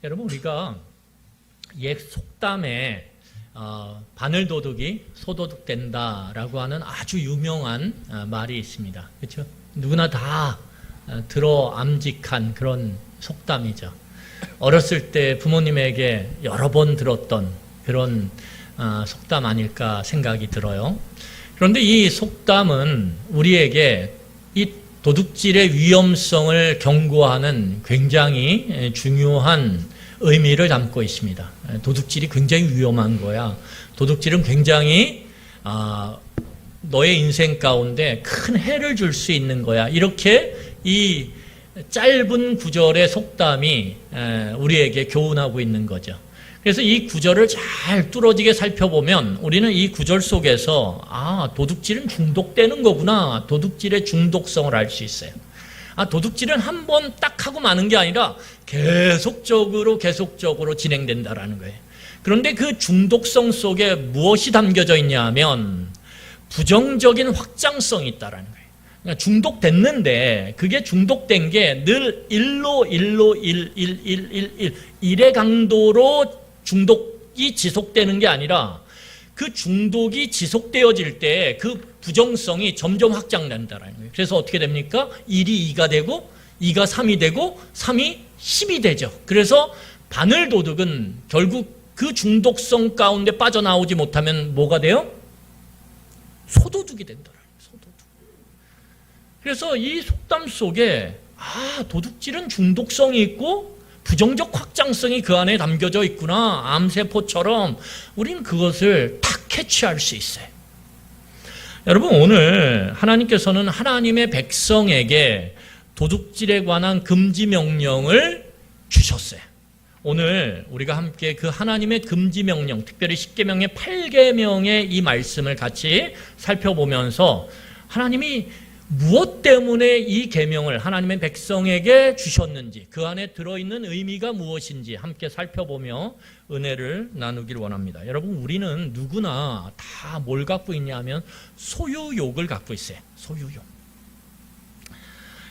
여러분, 우리가 옛 속담에 바늘도둑이 소도둑된다라고 하는 아주 유명한 말이 있습니다. 그렇죠? 누구나 다 들어 암직한 그런 속담이죠. 어렸을 때 부모님에게 여러 번 들었던 그런 속담 아닐까 생각이 들어요. 그런데 이 속담은 우리에게 이 도둑질의 위험성을 경고하는 굉장히 중요한 의미를 담고 있습니다. 도둑질이 굉장히 위험한 거야. 도둑질은 굉장히 너의 인생 가운데 큰 해를 줄 수 있는 거야. 이렇게 이 짧은 구절의 속담이 우리에게 교훈하고 있는 거죠. 그래서 이 구절을 잘 뚫어지게 살펴보면 우리는 이 구절 속에서 도둑질은 중독되는 거구나. 도둑질의 중독성을 알 수 있어요. 도둑질은 한 번 딱 하고 마는 게 아니라 계속적으로 진행된다라는 거예요. 그런데 그 중독성 속에 무엇이 담겨져 있냐 하면 부정적인 확장성이 있다라는 거예요. 그러니까 중독됐는데 그게 중독된 게 늘 1의 강도로 중독이 지속되는 게 아니라 그 중독이 지속되어질 때 그 부정성이 점점 확장된다는 거예요. 그래서 어떻게 됩니까? 1이 2가 되고 2가 3이 되고 3이 10이 되죠. 그래서 바늘도둑은 결국 그 중독성 가운데 빠져나오지 못하면 뭐가 돼요? 소도둑이 된다는 거예요. 소도둑. 그래서 이 속담 속에 도둑질은 중독성이 있고 부정적 확장성이 그 안에 담겨져 있구나. 암세포처럼 우리는 그것을 탁 캐치할 수 있어요. 여러분, 오늘 하나님께서는 하나님의 백성에게 도둑질에 관한 금지 명령을 주셨어요. 오늘 우리가 함께 그 하나님의 금지 명령, 특별히 십계명의 8계명의 이 말씀을 같이 살펴보면서 하나님이 무엇 때문에 이 계명을 하나님의 백성에게 주셨는지, 그 안에 들어있는 의미가 무엇인지 함께 살펴보며 은혜를 나누기를 원합니다. 여러분, 우리는 누구나 다 뭘 갖고 있냐면 소유욕을 갖고 있어요. 소유욕.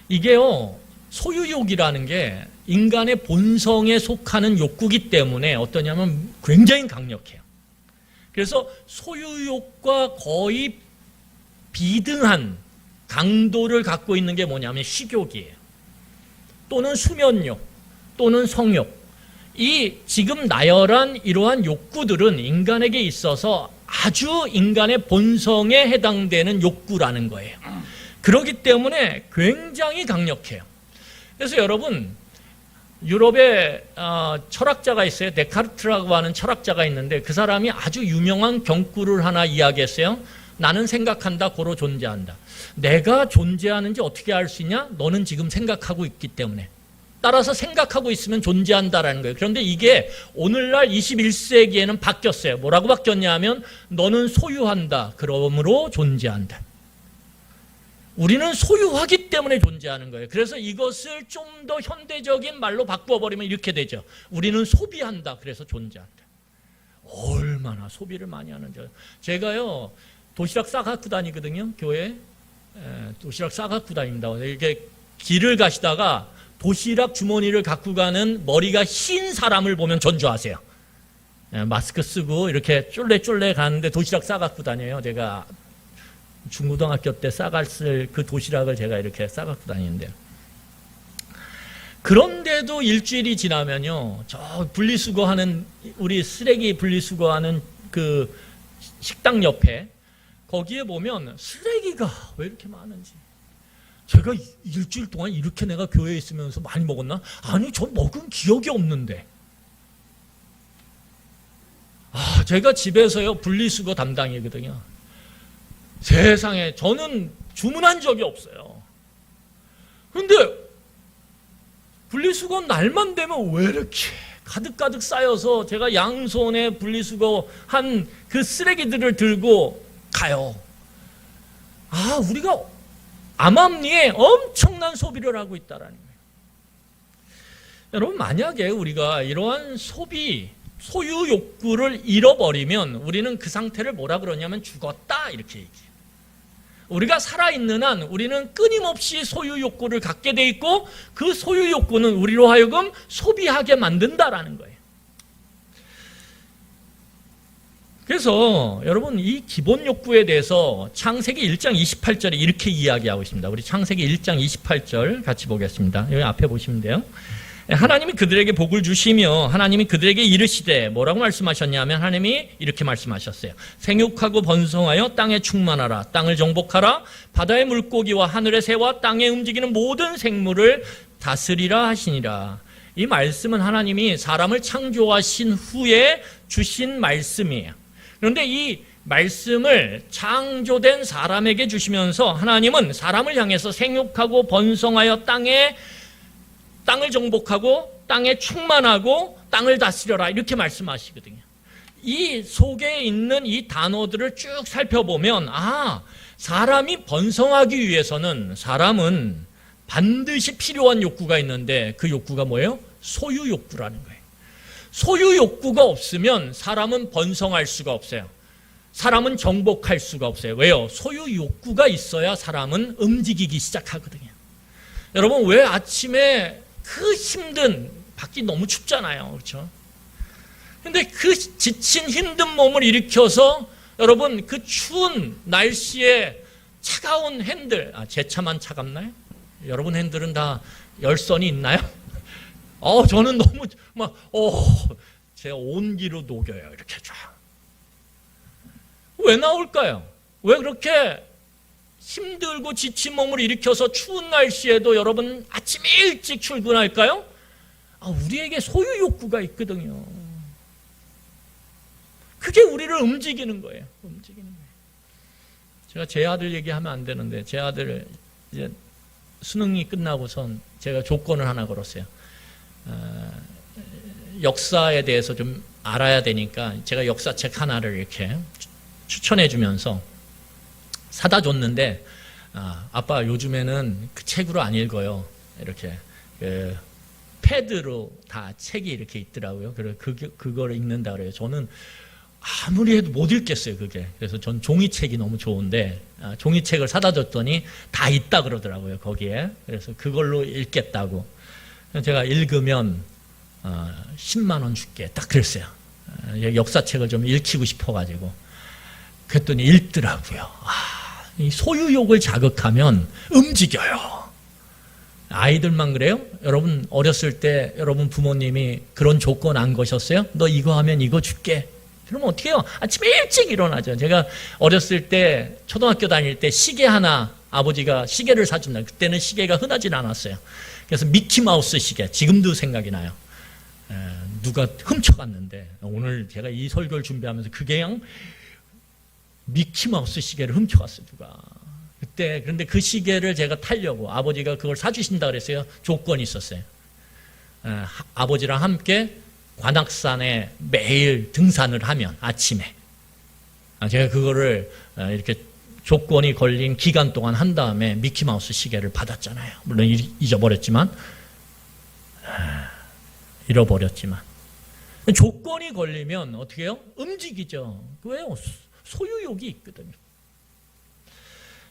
이게요, 소유욕이라는 게 인간의 본성에 속하는 욕구기 때문에 어떠냐면 굉장히 강력해요. 그래서 소유욕과 거의 비등한 강도를 갖고 있는 게 뭐냐면 식욕이에요. 또는 수면욕, 또는 성욕. 이 지금 나열한 이러한 욕구들은 인간에게 있어서 아주 인간의 본성에 해당되는 욕구라는 거예요. 그렇기 때문에 굉장히 강력해요. 그래서 여러분, 유럽에 철학자가 있어요. 데카르트라고 하는 철학자가 있는데 그 사람이 아주 유명한 경구를 하나 이야기했어요. 나는 생각한다, 고로 존재한다. 내가 존재하는지 어떻게 알 수 있냐? 너는 지금 생각하고 있기 때문에. 따라서 생각하고 있으면 존재한다라는 거예요. 그런데 이게 오늘날 21세기에는 바뀌었어요. 뭐라고 바뀌었냐 하면 너는 소유한다, 그러므로 존재한다. 우리는 소유하기 때문에 존재하는 거예요. 그래서 이것을 좀 더 현대적인 말로 바꾸어버리면 이렇게 되죠. 우리는 소비한다, 그래서 존재한다. 얼마나 소비를 많이 하는지. 제가요, 도시락 싸갖고 다니거든요, 교회에. 도시락 싸갖고 다닙니다. 이렇게 길을 가시다가 도시락 주머니를 갖고 가는 머리가 흰 사람을 보면 전주하세요. 마스크 쓰고 이렇게 쫄래쫄래 가는데 도시락 싸갖고 다녀요. 제가 중고등학교 때 싸갔을 그 도시락을 제가 이렇게 싸갖고 다니는데요. 그런데도 일주일이 지나면요, 저 분리수거하는, 우리 쓰레기 분리수거하는 그 식당 옆에 거기에 보면 쓰레기가 왜 이렇게 많은지. 제가 일주일 동안 이렇게 내가 교회에 있으면서 많이 먹었나? 아니, 전 먹은 기억이 없는데. 제가 집에서요, 분리수거 담당이거든요. 세상에, 저는 주문한 적이 없어요. 근데 분리수거 날만 되면 왜 이렇게 가득가득 쌓여서 제가 양손에 분리수거 한 그 쓰레기들을 들고 가요. 우리가 암암리에 엄청난 소비를 하고 있다라는 거예요. 여러분, 만약에 우리가 이러한 소유 욕구를 잃어버리면 우리는 그 상태를 뭐라 그러냐면 죽었다, 이렇게 얘기해요. 우리가 살아있는 한 우리는 끊임없이 소유 욕구를 갖게 돼 있고 그 소유 욕구는 우리로 하여금 소비하게 만든다라는 거예요. 그래서 여러분 이 기본 욕구에 대해서 창세기 1장 28절에 이렇게 이야기하고 있습니다. 우리 창세기 1장 28절 같이 보겠습니다. 여기 앞에 보시면 돼요. 하나님이 그들에게 복을 주시며 하나님이 그들에게 이르시되 뭐라고 말씀하셨냐면 하나님이 이렇게 말씀하셨어요. 생육하고 번성하여 땅에 충만하라. 땅을 정복하라. 바다의 물고기와 하늘의 새와 땅에 움직이는 모든 생물을 다스리라 하시니라. 이 말씀은 하나님이 사람을 창조하신 후에 주신 말씀이에요. 그런데 이 말씀을 창조된 사람에게 주시면서 하나님은 사람을 향해서 생육하고 번성하여 땅을 정복하고 땅에 충만하고 땅을 다스려라 이렇게 말씀하시거든요. 이 속에 있는 이 단어들을 쭉 살펴보면 사람이 번성하기 위해서는 사람은 반드시 필요한 욕구가 있는데 그 욕구가 뭐예요? 소유 욕구라는 거예요. 소유 욕구가 없으면 사람은 번성할 수가 없어요. 사람은 정복할 수가 없어요. 왜요? 소유 욕구가 있어야 사람은 움직이기 시작하거든요. 여러분 왜 아침에 그 힘든 밖이 너무 춥잖아요. 그렇죠? 근데 그 지친 힘든 몸을 일으켜서 여러분 그 추운 날씨에 차가운 핸들 제 차만 차갑나요? 여러분 핸들은 다 열선이 있나요? 저는 너무 제 온기로 녹여요. 이렇게 쫙. 왜 나올까요? 왜 그렇게 힘들고 지친 몸을 일으켜서 추운 날씨에도 여러분 아침 일찍 출근할까요? 우리에게 소유 욕구가 있거든요. 그게 우리를 움직이는 거예요. 제가 제 아들 얘기하면 안 되는데 제 아들 이제 수능이 끝나고선 제가 조건을 하나 걸었어요. 역사에 대해서 좀 알아야 되니까 제가 역사책 하나를 이렇게 추천해 주면서 사다 줬는데 아빠 요즘에는 그 책으로 안 읽어요. 이렇게 패드로 다 책이 이렇게 있더라고요. 그거를 읽는다 그래요. 저는 아무리 해도 못 읽겠어요. 그게. 그래서 전 종이책이 너무 좋은데 종이책을 사다 줬더니 다 있다 그러더라고요. 거기에. 그래서 그걸로 읽겠다고. 제가 읽으면 10만 원 줄게. 딱 그랬어요. 역사책을 좀 읽히고 싶어가지고. 그랬더니 읽더라고요. 이 소유욕을 자극하면 움직여요. 아이들만 그래요? 여러분 어렸을 때 여러분 부모님이 그런 조건 안 거셨어요? 너 이거 하면 이거 줄게. 그러면 어떻게 해요? 아침에 일찍 일어나죠. 제가 어렸을 때 초등학교 다닐 때 시계 하나 아버지가 시계를 사준다. 그때는 시계가 흔하진 않았어요. 그래서 미키마우스 시계 지금도 생각이 나요. 누가 훔쳐갔는데 오늘 제가 이 설교를 준비하면서 그게 그냥 미키마우스 시계를 훔쳐갔어요. 누가. 그런데 그 시계를 제가 타려고 아버지가 그걸 사주신다 그랬어요. 조건이 있었어요. 아버지랑 함께 관악산에 매일 등산을 하면 아침에 제가 그거를 이렇게 조건이 걸린 기간 동안 한 다음에 미키마우스 시계를 받았잖아요. 물론 잊어버렸지만 잃어버렸지만 조건이 걸리면 어떻게 해요? 움직이죠. 왜요? 소유욕이 있거든요.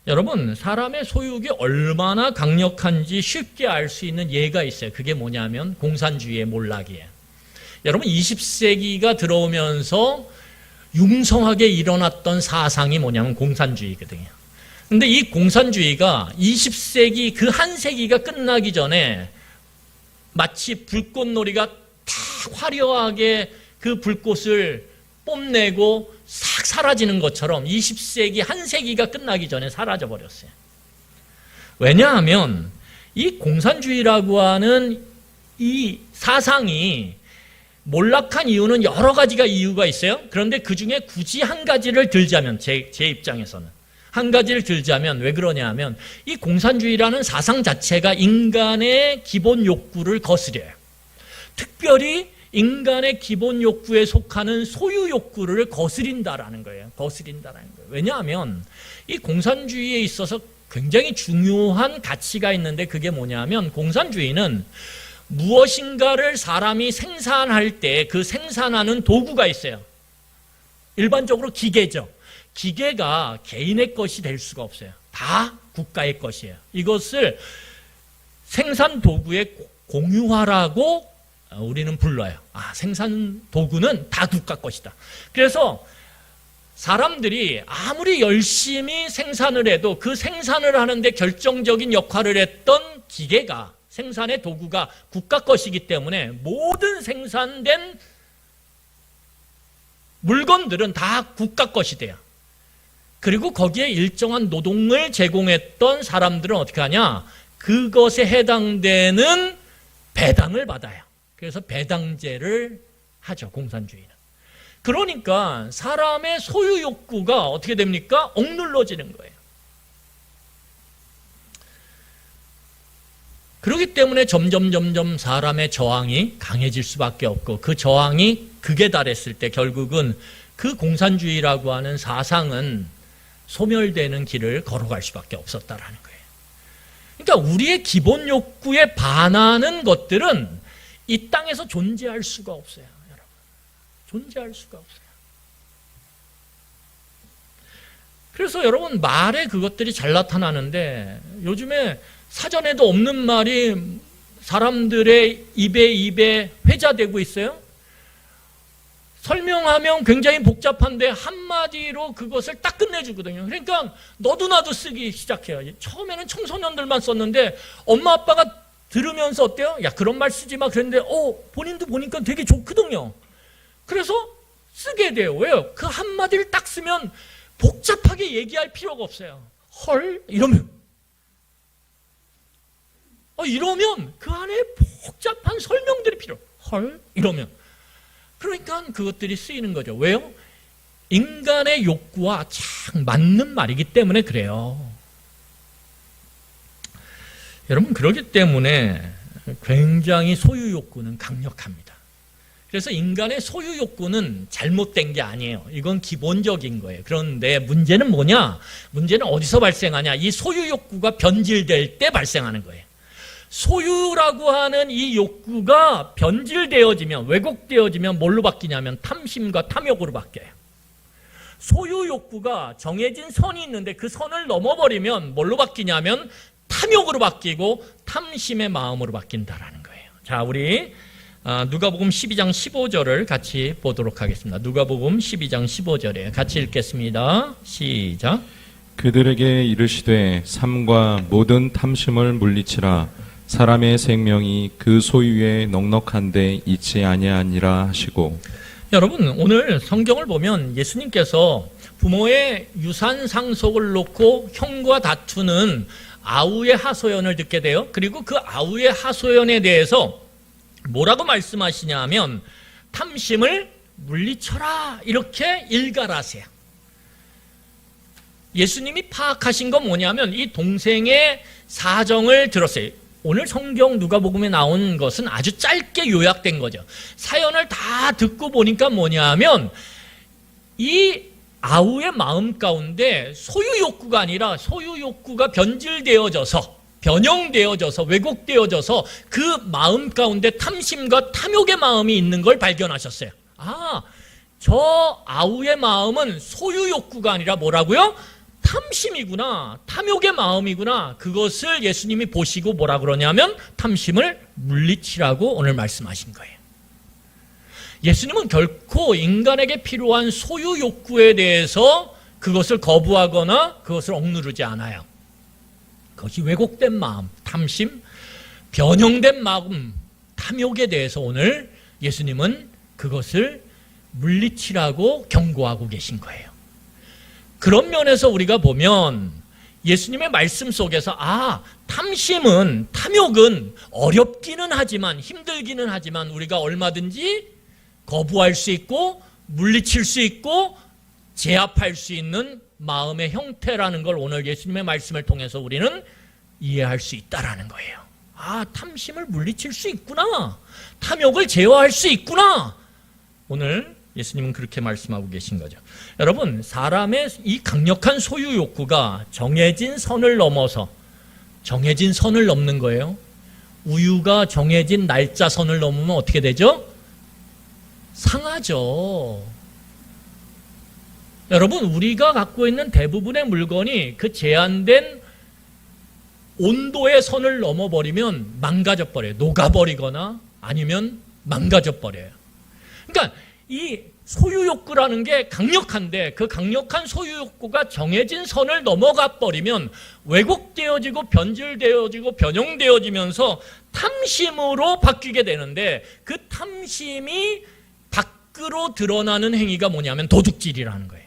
여러분 사람의 소유욕이 얼마나 강력한지 쉽게 알 수 있는 예가 있어요. 그게 뭐냐면 공산주의의 몰락이에요. 여러분 20세기가 들어오면서 융성하게 일어났던 사상이 뭐냐면 공산주의거든요. 근데 이 공산주의가 20세기 그 한 세기가 끝나기 전에 마치 불꽃놀이가 다 화려하게 그 불꽃을 뽐내고 싹 사라지는 것처럼 20세기 한 세기가 끝나기 전에 사라져버렸어요. 왜냐하면 이 공산주의라고 하는 이 사상이 몰락한 이유는 여러 가지가 이유가 있어요. 그런데 그 중에 굳이 한 가지를 들자면 제 입장에서는 한 가지를 들자면 왜 그러냐 하면 이 공산주의라는 사상 자체가 인간의 기본 욕구를 거스려요. 특별히 인간의 기본 욕구에 속하는 소유 욕구를 거스린다라는 거예요. 왜냐하면 이 공산주의에 있어서 굉장히 중요한 가치가 있는데 그게 뭐냐면 공산주의는 무엇인가를 사람이 생산할 때 그 생산하는 도구가 있어요. 일반적으로 기계죠. 기계가 개인의 것이 될 수가 없어요. 다 국가의 것이에요. 이것을 생산 도구의 공유화라고 우리는 불러요. 생산 도구는 다 국가 것이다. 그래서 사람들이 아무리 열심히 생산을 해도 그 생산을 하는데 결정적인 역할을 했던 기계가, 생산의 도구가 국가 것이기 때문에 모든 생산된 물건들은 다 국가 것이 돼요. 그리고 거기에 일정한 노동을 제공했던 사람들은 어떻게 하냐? 그것에 해당되는 배당을 받아요. 그래서 배당제를 하죠, 공산주의는. 그러니까 사람의 소유 욕구가 어떻게 됩니까? 억눌러지는 거예요. 그렇기 때문에 점점 사람의 저항이 강해질 수밖에 없고, 그 저항이 극에 달했을 때 결국은 그 공산주의라고 하는 사상은 소멸되는 길을 걸어갈 수밖에 없었다라는 거예요. 그러니까 우리의 기본 욕구에 반하는 것들은 이 땅에서 존재할 수가 없어요, 여러분. 존재할 수가 없어요. 그래서 여러분, 말에 그것들이 잘 나타나는데 요즘에 사전에도 없는 말이 사람들의 입에 회자되고 있어요. 설명하면 굉장히 복잡한데 한마디로 그것을 딱 끝내주거든요. 그러니까 너도 나도 쓰기 시작해요. 처음에는 청소년들만 썼는데 엄마 아빠가 들으면서 어때요? 야, 그런 말 쓰지 마. 그랬는데 본인도 보니까 되게 좋거든요. 그래서 쓰게 돼요. 왜요? 그 한마디를 딱 쓰면 복잡하게 얘기할 필요가 없어요. 헐? 이러면 그 안에 복잡한 설명들이 필요해요. 헐? 이러면. 그러니까 그것들이 쓰이는 거죠. 왜요? 인간의 욕구와 참 맞는 말이기 때문에 그래요. 여러분, 그렇기 때문에 굉장히 소유 욕구는 강력합니다. 그래서 인간의 소유 욕구는 잘못된 게 아니에요. 이건 기본적인 거예요. 그런데 문제는 뭐냐? 문제는 어디서 발생하냐? 이 소유 욕구가 변질될 때 발생하는 거예요. 소유라고 하는 이 욕구가 변질되어지면, 왜곡되어지면 뭘로 바뀌냐면 탐심과 탐욕으로 바뀌어요. 소유 욕구가 정해진 선이 있는데 그 선을 넘어버리면 뭘로 바뀌냐면 탐욕으로 바뀌고 탐심의 마음으로 바뀐다라는 거예요. 자, 우리 누가복음 12장 15절을 같이 보도록 하겠습니다. 누가복음 12장 15절에 같이 읽겠습니다. 시작. 그들에게 이르시되 삶과 모든 탐심을 물리치라. 사람의 생명이 그 소유에 넉넉한데 있지 아니하니라 하시고. 여러분, 오늘 성경을 보면 예수님께서 부모의 유산 상속을 놓고 형과 다투는 아우의 하소연을 듣게 돼요. 그리고 그 아우의 하소연에 대해서 뭐라고 말씀하시냐 하면 탐심을 물리쳐라, 이렇게 일갈하세요. 예수님이 파악하신 건 뭐냐면 이 동생의 사정을 들었어요. 오늘 성경 누가복음에 나온 것은 아주 짧게 요약된 거죠. 사연을 다 듣고 보니까 뭐냐면 이 아우의 마음 가운데 소유 욕구가 아니라 소유 욕구가 변질되어져서, 변형되어져서, 왜곡되어져서 그 마음 가운데 탐심과 탐욕의 마음이 있는 걸 발견하셨어요. 저 아우의 마음은 소유 욕구가 아니라 뭐라고요? 탐심이구나, 탐욕의 마음이구나. 그것을 예수님이 보시고 뭐라 그러냐면 탐심을 물리치라고 오늘 말씀하신 거예요. 예수님은 결코 인간에게 필요한 소유 욕구에 대해서 그것을 거부하거나 그것을 억누르지 않아요. 그것이 왜곡된 마음, 탐심, 변형된 마음, 탐욕에 대해서 오늘 예수님은 그것을 물리치라고 경고하고 계신 거예요. 그런 면에서 우리가 보면 예수님의 말씀 속에서 탐심은, 탐욕은 어렵기는 하지만, 힘들기는 하지만 우리가 얼마든지 거부할 수 있고 물리칠 수 있고 제압할 수 있는 마음의 형태라는 걸 오늘 예수님의 말씀을 통해서 우리는 이해할 수 있다라는 거예요. 탐심을 물리칠 수 있구나, 탐욕을 제어할 수 있구나. 오늘 예수님은 그렇게 말씀하고 계신 거죠. 여러분, 사람의 이 강력한 소유 욕구가 정해진 선을 넘어서, 정해진 선을 넘는 거예요. 우유가 정해진 날짜 선을 넘으면 어떻게 되죠? 상하죠. 여러분, 우리가 갖고 있는 대부분의 물건이 그 제한된 온도의 선을 넘어버리면 망가져 버려요. 녹아버리거나 아니면 망가져 버려요. 그러니까 이 소유 욕구라는 게 강력한데 그 강력한 소유 욕구가 정해진 선을 넘어가 버리면 왜곡되어지고 변질되어지고 변형되어지면서 탐심으로 바뀌게 되는데 그 탐심이 밖으로 드러나는 행위가 뭐냐면 도둑질이라는 거예요.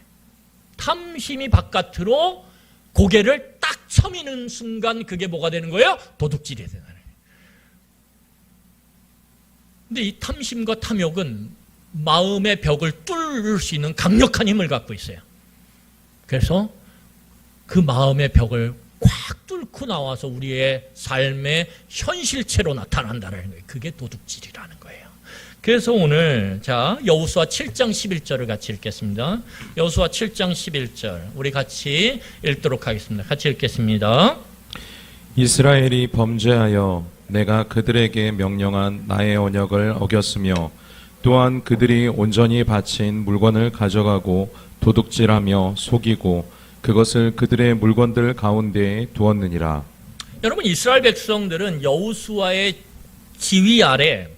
탐심이 바깥으로 고개를 딱 쳐미는 순간 그게 뭐가 되는 거예요? 도둑질이 되는 거예요. 근데 이 탐심과 탐욕은 마음의 벽을 뚫을 수 있는 강력한 힘을 갖고 있어요. 그래서 그 마음의 벽을 꽉 뚫고 나와서 우리의 삶의 현실체로 나타난다는 거예요. 그게 도둑질이라는 거예요. 그래서 오늘 자 여호수아 7장 11절을 같이 읽겠습니다. 여호수아 7장 11절 우리 같이 읽도록 하겠습니다. 같이 읽겠습니다. 이스라엘이 범죄하여 내가 그들에게 명령한 나의 언약을 어겼으며 또한 그들이 온전히 바친 물건을 가져가고 도둑질하며 속이고 그것을 그들의 물건들 가운데에 두었느니라. 여러분, 이스라엘 백성들은 여호수아의 지휘 아래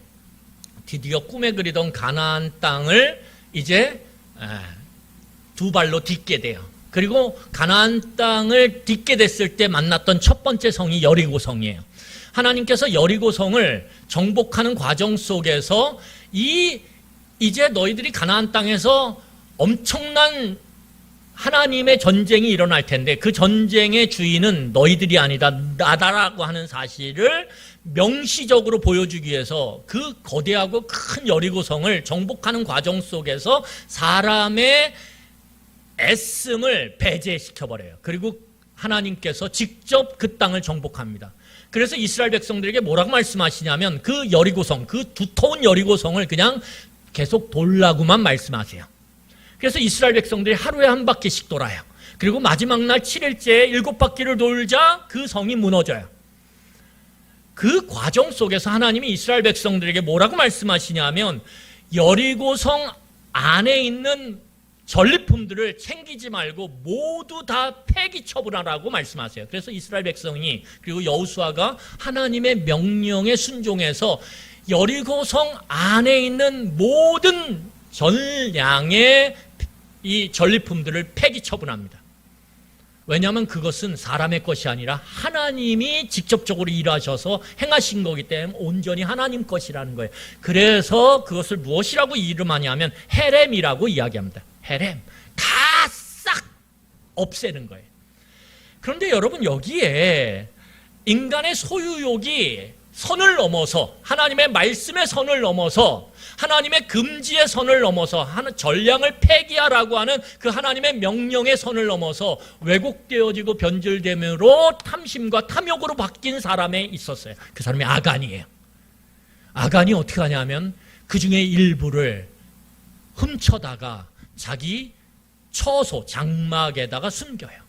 드디어 꿈에 그리던 가나안 땅을 이제 두 발로 딛게 돼요. 그리고 가나안 땅을 딛게 됐을 때 만났던 첫 번째 성이 여리고성이에요. 하나님께서 여리고성을 정복하는 과정 속에서 이제 너희들이 가나안 땅에서 엄청난 하나님의 전쟁이 일어날 텐데 그 전쟁의 주인은 너희들이 아니다 나다라고 하는 사실을 명시적으로 보여주기 위해서 그 거대하고 큰 여리고성을 정복하는 과정 속에서 사람의 애씀을 배제시켜버려요. 그리고 하나님께서 직접 그 땅을 정복합니다. 그래서 이스라엘 백성들에게 뭐라고 말씀하시냐면 그 여리고성, 그 두터운 여리고성을 그냥 계속 돌라고만 말씀하세요. 그래서 이스라엘 백성들이 하루에 한 바퀴씩 돌아요. 그리고 마지막 날 7일째에 7바퀴를 돌자 그 성이 무너져요. 그 과정 속에서 하나님이 이스라엘 백성들에게 뭐라고 말씀하시냐면 여리고성 안에 있는 전리품들을 챙기지 말고 모두 다 폐기 처분하라고 말씀하세요. 그래서 이스라엘 백성이 그리고 여호수아가 하나님의 명령에 순종해서 여리고성 안에 있는 모든 전량의 이 전리품들을 폐기 처분합니다. 왜냐하면 그것은 사람의 것이 아니라 하나님이 직접적으로 일하셔서 행하신 거기 때문에 온전히 하나님 것이라는 거예요. 그래서 그것을 무엇이라고 이름하냐면 헤렘이라고 이야기합니다. 헤렘. 다 싹 없애는 거예요. 그런데 여러분, 여기에 인간의 소유욕이 선을 넘어서 하나님의 말씀의 선을 넘어서 하나님의 금지의 선을 넘어서 전량을 폐기하라고 하는 그 하나님의 명령의 선을 넘어서 왜곡되어지고 변질됨으로 탐심과 탐욕으로 바뀐 사람이 있었어요. 그 사람이 아간이에요. 아간이 어떻게 하냐면 그 중에 일부를 훔쳐다가 자기 처소 장막에다가 숨겨요.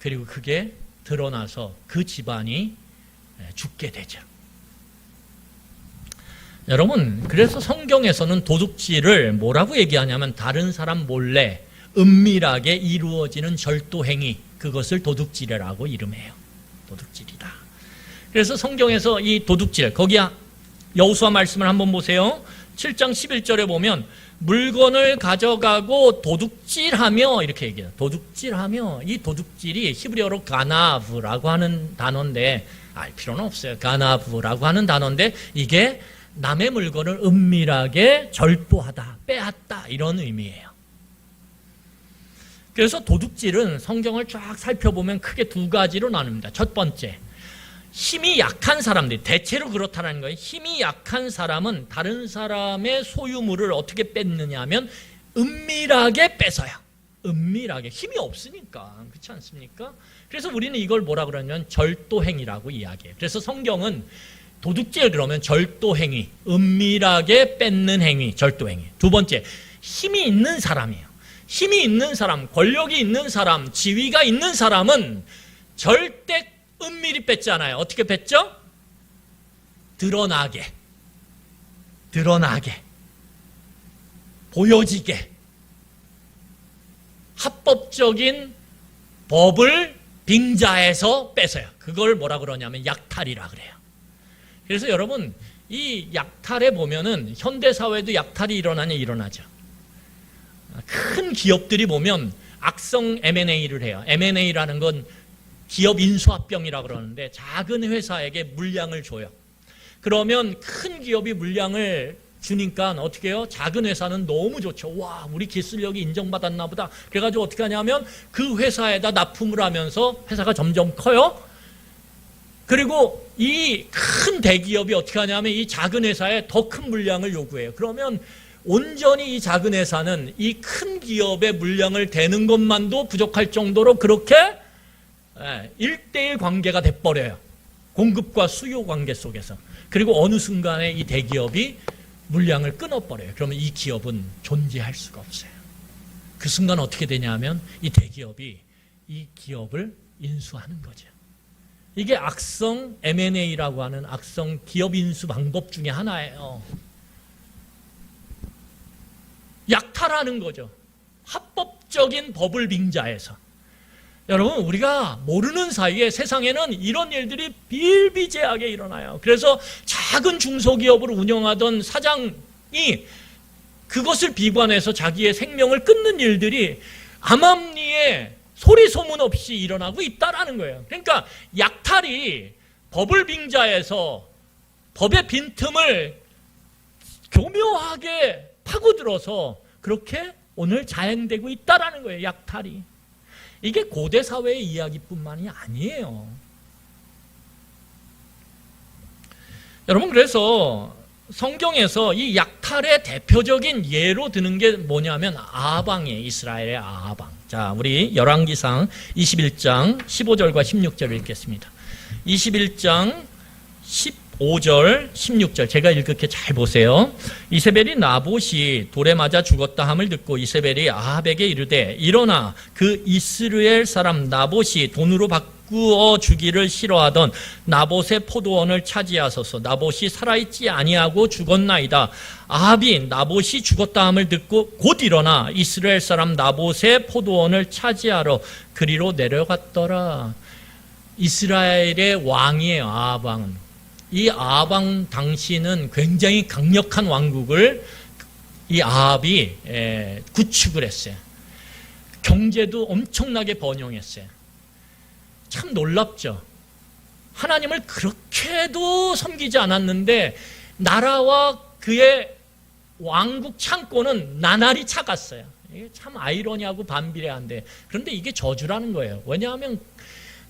그리고 그게 드러나서 그 집안이 죽게 되죠. 여러분, 그래서 성경에서는 도둑질을 뭐라고 얘기하냐면 다른 사람 몰래 은밀하게 이루어지는 절도행위, 그것을 도둑질이라고 이름해요. 도둑질이다. 그래서 성경에서 이 도둑질, 거기 여호수아 말씀을 한번 보세요. 7장 11절에 보면 물건을 가져가고 도둑질하며 이렇게 얘기해요. 도둑질하며, 이 도둑질이 히브리어로 가나브라고 하는 단어인데 알 필요는 없어요. 가나브라고 하는 단어인데 이게 남의 물건을 은밀하게 절도하다, 빼앗다 이런 의미예요. 그래서 도둑질은 성경을 쫙 살펴보면 크게 두 가지로 나눕니다. 첫 번째, 힘이 약한 사람들이, 대체로 그렇다는 거예요. 힘이 약한 사람은 다른 사람의 소유물을 어떻게 뺏느냐 하면 은밀하게 뺏어요. 은밀하게. 힘이 없으니까. 그렇지 않습니까? 그래서 우리는 이걸 뭐라 그러냐면 절도행위라고 이야기해요. 그래서 성경은 도둑질 그러면 절도행위, 은밀하게 뺏는 행위, 절도행위. 두 번째, 힘이 있는 사람이에요. 힘이 있는 사람, 권력이 있는 사람, 지위가 있는 사람은 절대 은밀히 뺏지 않아요. 어떻게 뺏죠? 드러나게, 보여지게. 합법적인 법을 빙자해서 뺏어요. 그걸 뭐라 그러냐면 약탈이라 그래요. 그래서 여러분, 이 약탈에 보면은 현대사회도 약탈이 일어나죠. 큰 기업들이 보면 악성 M&A를 해요. M&A라는 건 기업 인수합병이라고 그러는데 작은 회사에게 물량을 줘요. 그러면 큰 기업이 물량을 주니까 어떻게 해요? 작은 회사는 너무 좋죠. 와, 우리 기술력이 인정받았나 보다. 그래가지고 어떻게 하냐면 그 회사에다 납품을 하면서 회사가 점점 커요. 그리고 이 큰 대기업이 어떻게 하냐면 이 작은 회사에 더 큰 물량을 요구해요. 그러면 온전히 이 작은 회사는 이 큰 기업의 물량을 대는 것만도 부족할 정도로 그렇게 1대1 관계가 돼버려요. 공급과 수요 관계 속에서. 그리고 어느 순간에 이 대기업이 물량을 끊어버려요. 그러면 이 기업은 존재할 수가 없어요. 그 순간 어떻게 되냐면 이 대기업이 이 기업을 인수하는 거죠. 이게 악성 M&A라고 하는 악성 기업 인수 방법 중에 하나예요. 약탈하는 거죠. 합법적인 법을 빙자해서. 여러분, 우리가 모르는 사이에 세상에는 이런 일들이 비일비재하게 일어나요. 그래서 작은 중소기업을 운영하던 사장이 그것을 비관해서 자기의 생명을 끊는 일들이 암암리에 소리 소문 없이 일어나고 있다라는 거예요. 그러니까 약탈이 법을 빙자해서 법의 빈틈을 교묘하게 파고들어서 그렇게 오늘 자행되고 있다라는 거예요. 약탈이. 이게 고대 사회의 이야기뿐만이 아니에요. 여러분, 그래서 성경에서 이 약탈의 대표적인 예로 드는 게 뭐냐면 아방이에요. 이스라엘의 아방. 자, 우리 열왕기상 21장 15절과 16절을 읽겠습니다. 21장 15절, 16절 제가 읽을게 잘 보세요. 이세벨이 나봇이 돌에 맞아 죽었다 함을 듣고 이세벨이 아합에게 이르되 일어나 그 이스라엘 사람 나봇이 돈으로 바꾸어 주기를 싫어하던 나봇의 포도원을 차지하소서. 나봇이 살아있지 아니하고 죽었나이다. 아합이 나봇이 죽었다 함을 듣고 곧 일어나 이스라엘 사람 나봇의 포도원을 차지하러 그리로 내려갔더라. 이스라엘의 왕이에요. 아합 왕은. 이 아합 왕 당시는 굉장히 강력한 왕국을 이 아합이 구축을 했어요. 경제도 엄청나게 번영했어요. 참 놀랍죠. 하나님을 그렇게도 섬기지 않았는데 나라와 그의 왕국 창고는 나날이 차갔어요. 이게 참 아이러니하고 반비례한데, 그런데 이게 저주라는 거예요. 왜냐하면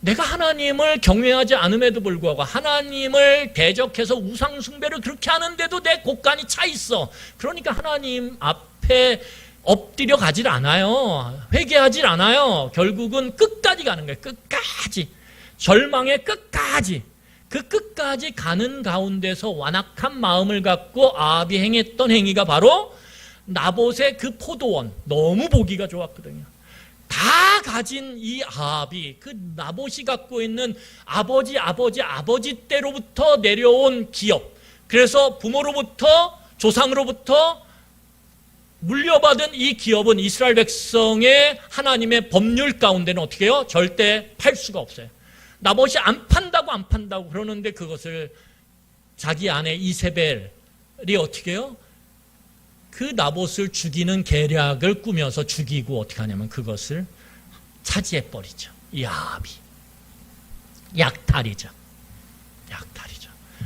내가 하나님을 경외하지 않음에도 불구하고 하나님을 대적해서 우상 숭배를 그렇게 하는데도 내 곳간이 차 있어. 그러니까 하나님 앞에 엎드려 가질 않아요. 회개하질 않아요. 결국은 끝까지 가는 거예요. 끝까지. 절망의 끝까지. 그 끝까지 가는 가운데서 완악한 마음을 갖고 아합이 행했던 행위가 바로 나봇의 그 포도원. 너무 보기가 좋았거든요. 다 가진 이 아합이 그 나봇이 갖고 있는 아버지 때로부터 내려온 기업, 그래서 부모로부터 조상으로부터 물려받은 이 기업은 이스라엘 백성의 하나님의 법률 가운데는 어떻게 해요? 절대 팔 수가 없어요. 나봇이 안 판다고 그러는데 그것을 자기 아내 이세벨이 어떻게 해요? 그 나봇을 죽이는 계략을 꾸며서 죽이고 어떻게 하냐면 그것을 차지해버리죠. 이 아합이. 약탈이죠.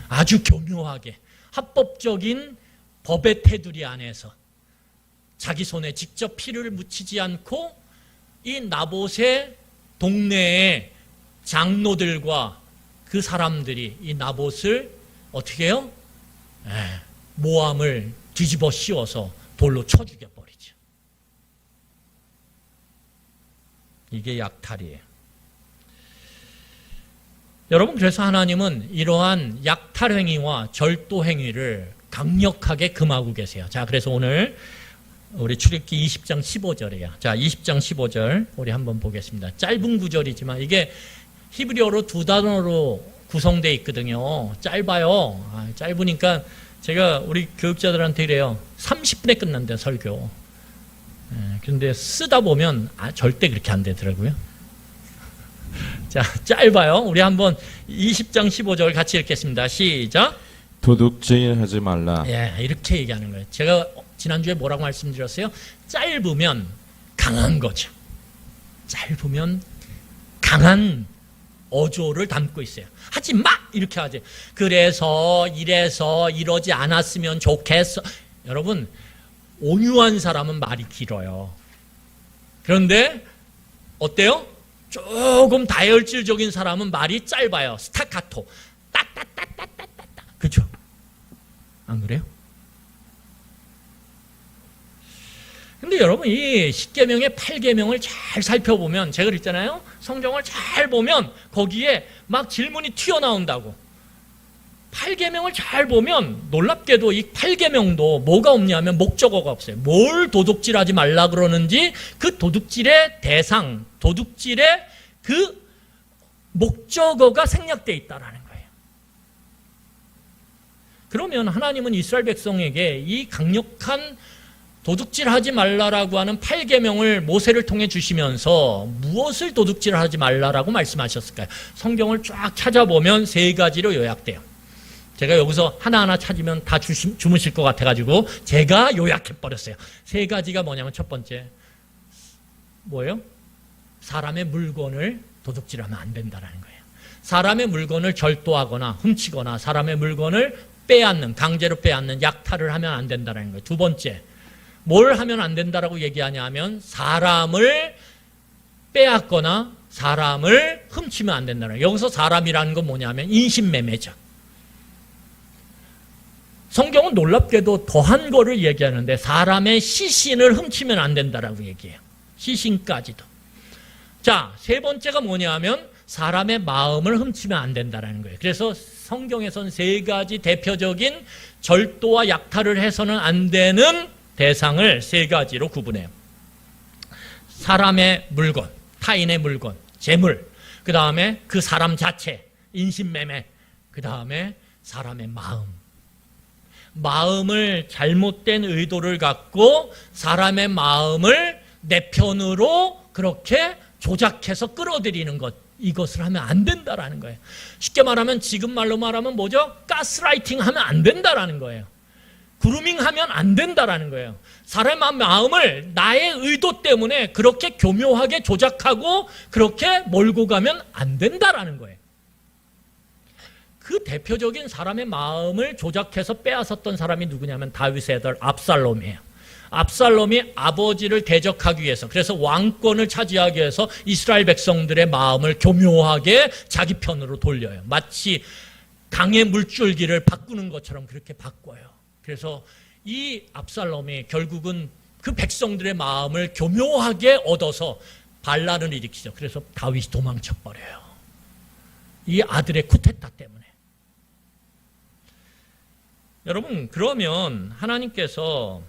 아주 교묘하게 합법적인 법의 테두리 안에서 자기 손에 직접 피를 묻히지 않고 이 나봇의 동네의 장로들과 그 사람들이 이 나봇을 어떻게 해요? 모함을 뒤집어 씌워서 돌로 쳐 죽여버리죠. 이게 약탈이에요. 여러분, 그래서 하나님은 이러한 약탈 행위와 절도 행위를 강력하게 금하고 계세요. 자, 그래서 오늘 우리 출애굽기 20장 15절이에요. 자, 20장 15절 우리 한번 보겠습니다. 짧은 구절이지만 이게 히브리어로 두 단어로 구성되어 있거든요. 짧아요. 짧으니까 제가 우리 교육자들한테 이래요. 30분에 끝난대 설교. 근데 쓰다 보면 절대 그렇게 안 되더라고요. 자, 짧아요. 우리 한번 20장 15절 같이 읽겠습니다. 시작. 도둑질하지 말라. 예, 이렇게 얘기하는 거예요. 제가 지난주에 뭐라고 말씀드렸어요? 짧으면 강한 거죠. 짧으면 강한 어조를 담고 있어요. 하지 마! 이렇게 하지. 그래서 이래서 이러지 않았으면 좋겠어. 여러분, 온유한 사람은 말이 길어요. 그런데 어때요? 조금 다혈질적인 사람은 말이 짧아요. 스타카토. 따따따따따따따. 그죠? 안 그래요? 근데 여러분, 이 10계명의 8계명을 잘 살펴보면, 제가 그랬잖아요. 성경을 잘 보면 거기에 막 질문이 튀어나온다고. 8계명을 잘 보면 놀랍게도 이 8계명도 뭐가 없냐면 목적어가 없어요. 뭘 도둑질하지 말라 그러는지 그 도둑질의 대상, 도둑질의 그 목적어가 생략되어 있다라는 거예요. 그러면 하나님은 이스라엘 백성에게 이 강력한 도둑질하지 말라라고 하는 8계명을 모세를 통해 주시면서 무엇을 도둑질하지 말라라고 말씀하셨을까요? 성경을 쫙 찾아보면 세 가지로 요약돼요. 제가 여기서 하나하나 찾으면 다 주무실 것 같아가지고 제가 요약해버렸어요. 세 가지가 뭐냐면 첫 번째, 뭐예요? 사람의 물건을 도둑질하면 안 된다는 거예요. 사람의 물건을 절도하거나 훔치거나 사람의 물건을 빼앗는, 강제로 빼앗는, 약탈을 하면 안 된다는 거예요. 두 번째, 뭘 하면 안 된다라고 얘기하냐 하면 사람을 빼앗거나 사람을 훔치면 안 된다는 거예요. 여기서 사람이라는 건 뭐냐면 인신매매죠. 성경은 놀랍게도 더한 거를 얘기하는데 사람의 시신을 훔치면 안 된다라고 얘기해요. 시신까지도. 자, 세 번째가 뭐냐면 사람의 마음을 훔치면 안 된다라는 거예요. 그래서 성경에서는 세 가지 대표적인 절도와 약탈을 해서는 안 되는 대상을 세 가지로 구분해요. 사람의 물건, 타인의 물건, 재물, 그 다음에 그 사람 자체, 인신매매, 그 다음에 사람의 마음. 마음을 잘못된 의도를 갖고 사람의 마음을 내 편으로 그렇게 조작해서 끌어들이는 것, 이것을 하면 안 된다라는 거예요. 쉽게 말하면 지금 말로 말하면 뭐죠? 가스라이팅 하면 안 된다라는 거예요. 그루밍 하면 안 된다라는 거예요. 사람의 마음을 나의 의도 때문에 그렇게 교묘하게 조작하고 그렇게 몰고 가면 안 된다라는 거예요. 그 대표적인 사람의 마음을 조작해서 빼앗았던 사람이 누구냐면 다윗의 아들 압살롬이에요. 압살롬이 아버지를 대적하기 위해서, 그래서 왕권을 차지하기 위해서 이스라엘 백성들의 마음을 교묘하게 자기 편으로 돌려요. 마치 강의 물줄기를 바꾸는 것처럼 그렇게 바꿔요. 그래서 이 압살롬이 결국은 그 백성들의 마음을 교묘하게 얻어서 반란을 일으키죠. 그래서 다윗이 도망쳐버려요. 이 아들의 쿠데타 때문에. 여러분, 그러면 하나님께서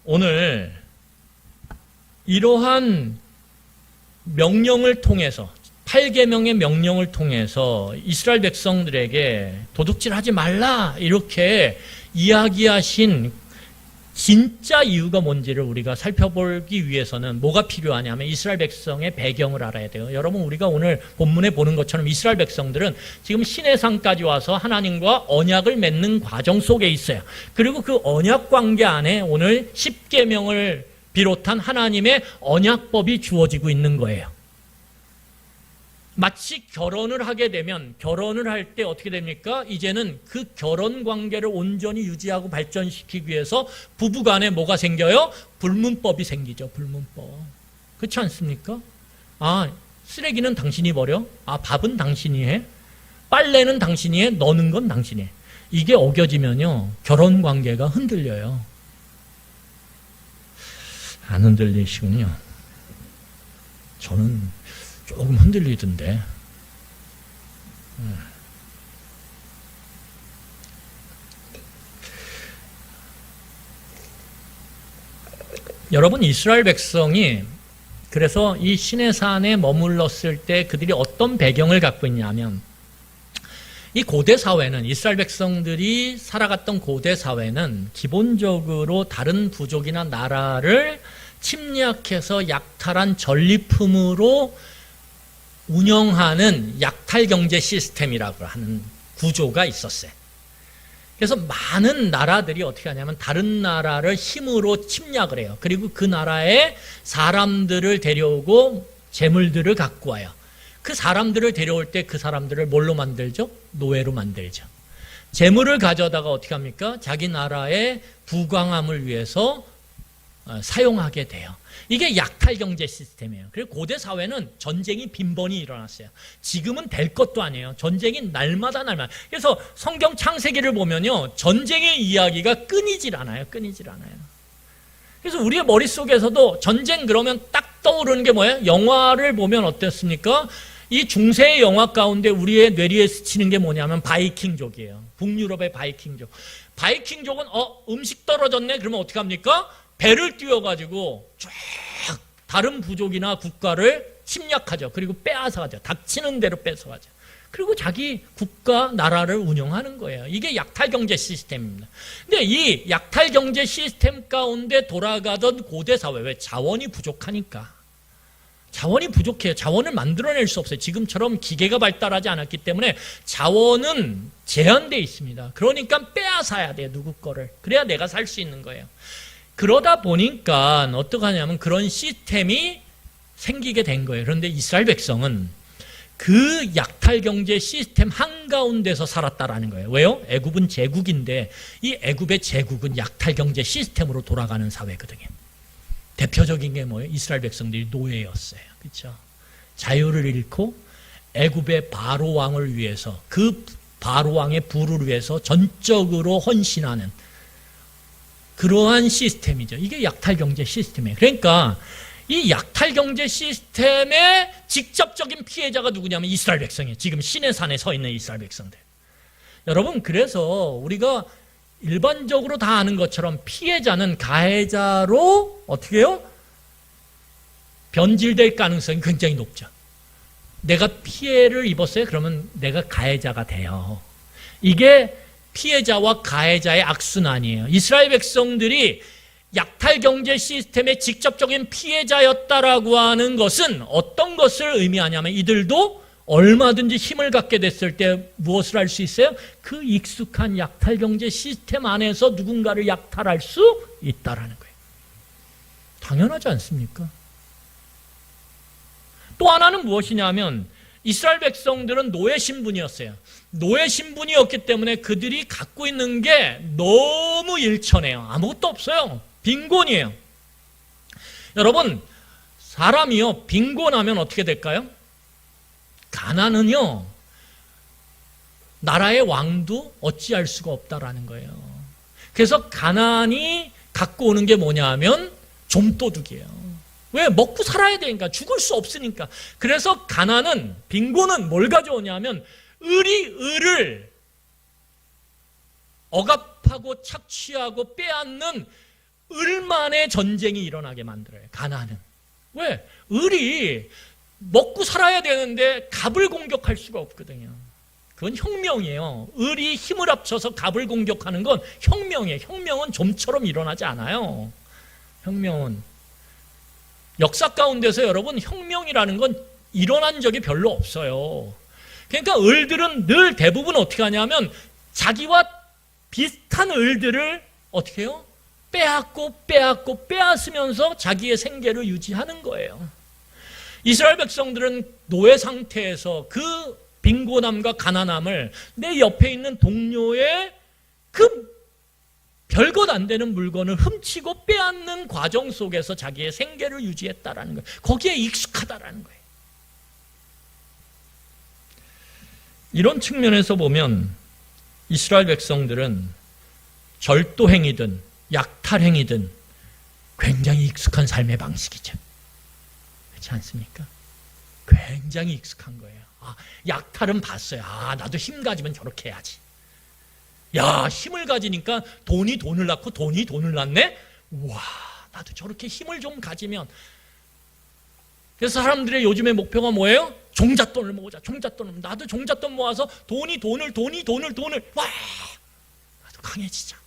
오늘 이러한 명령을 통해서, 8계명의 명령을 통해서 이스라엘 백성들에게 도둑질하지 말라 이렇게 이야기하신 진짜 이유가 뭔지를 우리가 살펴보기 위해서는 뭐가 필요하냐면 이스라엘 백성의 배경을 알아야 돼요. 여러분, 우리가 오늘 본문에 보는 것처럼 이스라엘 백성들은 지금 시내산까지 와서 하나님과 언약을 맺는 과정 속에 있어요. 그리고 그 언약 관계 안에 오늘 10계명을 비롯한 하나님의 언약법이 주어지고 있는 거예요. 마치 결혼을 하게 되면, 결혼을 할 때 어떻게 됩니까? 이제는 그 결혼 관계를 온전히 유지하고 발전시키기 위해서 부부간에 뭐가 생겨요? 불문법이 생기죠. 불문법. 그렇지 않습니까? 아, 쓰레기는 당신이 버려? 아, 밥은 당신이 해? 빨래는 당신이 해? 넣는 건 당신이 해. 이게 어겨지면요, 결혼 관계가 흔들려요. 안 흔들리시군요. 저는 조금 흔들리던데. 여러분, 이스라엘 백성이 그래서 이 시내산에 머물렀을 때 그들이 어떤 배경을 갖고 있냐면 이 고대 사회는, 이스라엘 백성들이 살아갔던 고대 사회는 기본적으로 다른 부족이나 나라를 침략해서 약탈한 전리품으로 운영하는 약탈 경제 시스템이라고 하는 구조가 있었어요. 그래서 많은 나라들이 어떻게 하냐면 다른 나라를 힘으로 침략을 해요. 그리고 그 나라에 사람들을 데려오고 재물들을 갖고 와요. 그 사람들을 데려올 때 그 사람들을 뭘로 만들죠? 노예로 만들죠. 재물을 가져다가 어떻게 합니까? 자기 나라의 부강함을 위해서 사용하게 돼요. 이게 약탈 경제 시스템이에요. 그리고 고대 사회는 전쟁이 빈번히 일어났어요. 지금은 될 것도 아니에요. 전쟁이 날마다. 그래서 성경 창세기를 보면요, 전쟁의 이야기가 끊이질 않아요. 그래서 우리의 머릿속에서도 전쟁 그러면 딱 떠오르는 게 뭐예요? 영화를 보면 어땠습니까? 이 중세의 영화 가운데 우리의 뇌리에 스치는 게 뭐냐면 바이킹족이에요. 북유럽의 바이킹족. 바이킹족은 음식 떨어졌네? 그러면 어떻게 합니까? 배를 띄워가지고 쫙 다른 부족이나 국가를 침략하죠. 그리고 빼앗아가죠. 닥치는 대로 뺏어가죠. 그리고 자기 국가, 나라를 운영하는 거예요. 이게 약탈 경제 시스템입니다. 근데 이 약탈 경제 시스템 가운데 돌아가던 고대 사회, 왜? 자원이 부족하니까. 자원이 부족해요. 자원을 만들어낼 수 없어요. 지금처럼 기계가 발달하지 않았기 때문에 자원은 제한되어 있습니다. 그러니까 빼앗아야 돼요. 누구 거를. 그래야 내가 살 수 있는 거예요. 그러다 보니까 어떡하냐면 그런 시스템이 생기게 된 거예요. 그런데 이스라엘 백성은 그 약탈 경제 시스템 한가운데서 살았다라는 거예요. 왜요? 애굽은 제국인데 이 애굽의 제국은 약탈 경제 시스템으로 돌아가는 사회거든요. 대표적인 게 뭐예요? 이스라엘 백성들이 노예였어요. 그렇죠? 자유를 잃고 애굽의 바로 왕을 위해서, 그 바로 왕의 부를 위해서 전적으로 헌신하는 그러한 시스템이죠. 이게 약탈 경제 시스템이에요. 그러니까 이 약탈 경제 시스템의 직접적인 피해자가 누구냐면 이스라엘 백성이에요. 지금 시내산에 서 있는 이스라엘 백성들. 여러분, 그래서 우리가 일반적으로 다 아는 것처럼 피해자는 가해자로 어떻게 해요? 변질될 가능성이 굉장히 높죠. 내가 피해를 입었어요? 그러면 내가 가해자가 돼요. 이게 피해자와 가해자의 악순환이에요. 이스라엘 백성들이 약탈 경제 시스템의 직접적인 피해자였다라고 하는 것은 어떤 것을 의미하냐면 이들도 얼마든지 힘을 갖게 됐을 때 무엇을 할 수 있어요? 그 익숙한 약탈 경제 시스템 안에서 누군가를 약탈할 수 있다라는 거예요. 당연하지 않습니까? 또 하나는 무엇이냐면 이스라엘 백성들은 노예 신분이었어요. 노예 신분이었기 때문에 그들이 갖고 있는 게 너무 일천해요. 아무것도 없어요. 빈곤이에요. 여러분, 사람이요, 빈곤하면 어떻게 될까요? 가난은요, 나라의 왕도 어찌할 수가 없다라는 거예요. 그래서 가난이 갖고 오는 게 뭐냐면 좀도둑이에요. 왜? 먹고 살아야 되니까, 죽을 수 없으니까. 그래서 가난은, 빈곤은 뭘 가져오냐면 을이 을을 억압하고 착취하고 빼앗는 을만의 전쟁이 일어나게 만들어요. 가난은. 왜? 을이 먹고 살아야 되는데 갑을 공격할 수가 없거든요. 그건 혁명이에요. 을이 힘을 합쳐서 갑을 공격하는 건 혁명이에요. 혁명은 좀처럼 일어나지 않아요. 혁명은 역사 가운데서 여러분, 혁명이라는 건 일어난 적이 별로 없어요. 그러니까 을들은 늘 대부분 어떻게 하냐면 자기와 비슷한 을들을 어떻게 해요? 빼앗으면서 자기의 생계를 유지하는 거예요. 이스라엘 백성들은 노예 상태에서 그 빈곤함과 가난함을 내 옆에 있는 동료의 그 별것 안 되는 물건을 훔치고 빼앗는 과정 속에서 자기의 생계를 유지했다라는 거예요. 거기에 익숙하다라는 거예요. 이런 측면에서 보면 이스라엘 백성들은 절도행위든 약탈행위든 굉장히 익숙한 삶의 방식이죠. 그렇지 않습니까? 굉장히 익숙한 거예요. 약탈은 봤어요. 나도 힘 가지면 저렇게 해야지. 야, 힘을 가지니까 돈이 돈을 낳고 돈이 돈을 낳네? 우와, 나도 저렇게 힘을 좀 가지면. 그래서 사람들의 요즘의 목표가 뭐예요? 종잣돈을 모으자. 나도 종잣돈 모아서 돈을 와, 나도 강해지자.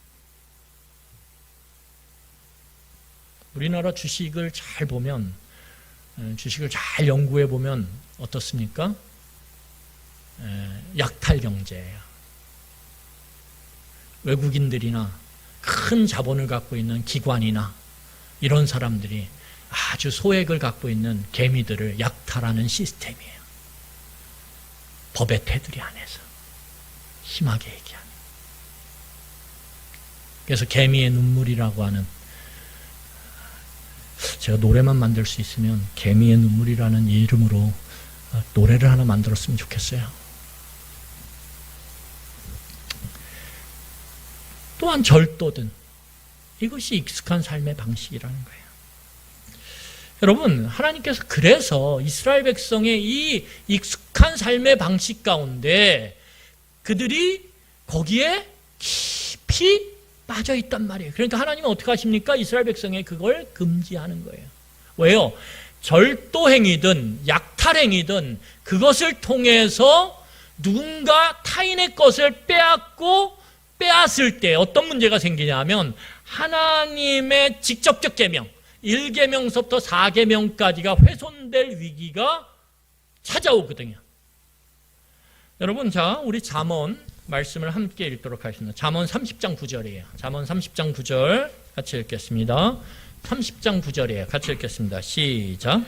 우리나라 주식을 잘 보면, 주식을 잘 연구해 보면 어떻습니까? 약탈 경제예요. 외국인들이나 큰 자본을 갖고 있는 기관이나 이런 사람들이 아주 소액을 갖고 있는 개미들을 약탈하는 시스템이에요. 법의 테두리 안에서 심하게 얘기하는. 그래서 개미의 눈물이라고 하는, 제가 노래만 만들 수 있으면 개미의 눈물이라는 이름으로 노래를 하나 만들었으면 좋겠어요. 또한 절도든, 이것이 익숙한 삶의 방식이라는 거예요. 여러분, 하나님께서 그래서 이스라엘 백성의 이 익숙한 삶의 방식 가운데 그들이 거기에 깊이 빠져 있단 말이에요. 그러니까 하나님은 어떻게 하십니까? 이스라엘 백성에 그걸 금지하는 거예요. 왜요? 절도 행위든 약탈 행위든 그것을 통해서 누군가 타인의 것을 빼앗을 때 어떤 문제가 생기냐면 하나님의 직접적 계명, 1계명서부터 4계명까지가 훼손될 위기가 찾아오거든요. 여러분, 자, 우리 잠언 말씀을 함께 읽도록 하겠습니다. 잠언 30장 9절이에요. 잠언 30장 9절 같이 읽겠습니다. 30장 9절이에요. 같이 읽겠습니다. 시작.